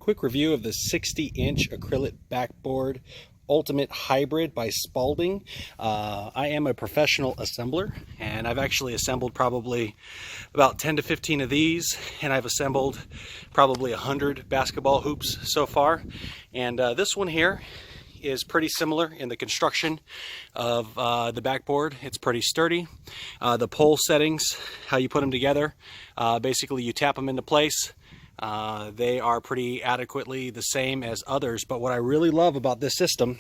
Quick review of the 60-inch acrylic backboard Ultimate Hybrid by Spalding. I am a professional assembler, and I've actually assembled probably about 10 to 15 of these, and I've assembled probably 100 basketball hoops so far. And this one here is pretty similar in the construction of the backboard. It's pretty sturdy. The pole settings, how you put them together, basically you tap them into place. They are pretty adequately the same as others, but what I really love about this system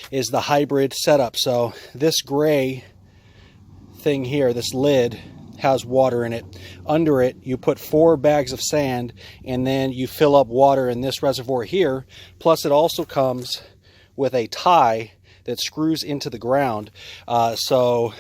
is the hybrid setup. So this gray thing here, this lid, has water in it. Under it you put 4 bags of sand, and then you fill up water in this reservoir here. Plus it also comes with a tie that screws into the ground. So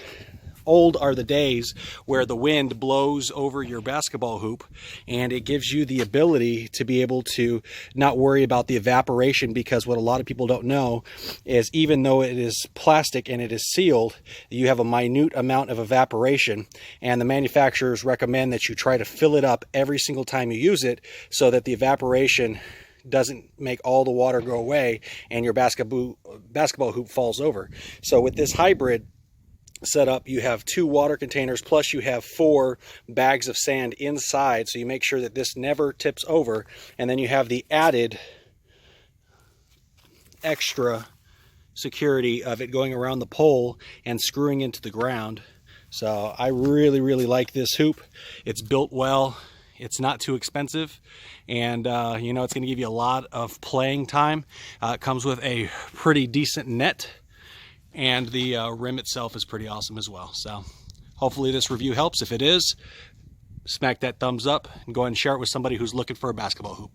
old are the days where the wind blows over your basketball hoop, and it gives you the ability to be able to not worry about the evaporation, because what a lot of people don't know is even though it is plastic and it is sealed, you have a minute amount of evaporation, and the manufacturers recommend that you try to fill it up every single time you use it so that the evaporation doesn't make all the water go away and your basketball hoop falls over. So with this hybrid setup, you have 2 water containers, plus you have 4 bags of sand inside, so you make sure that this never tips over. And then you have the added extra security of it going around the pole and screwing into the ground. So I really like this hoop. It's built well, it's not too expensive, and you know, it's going to give you a lot of playing time. It comes with a pretty decent net, and the rim itself is pretty awesome as well. So hopefully this review helps. If it is, smack that thumbs up and go ahead and share it with somebody who's looking for a basketball hoop.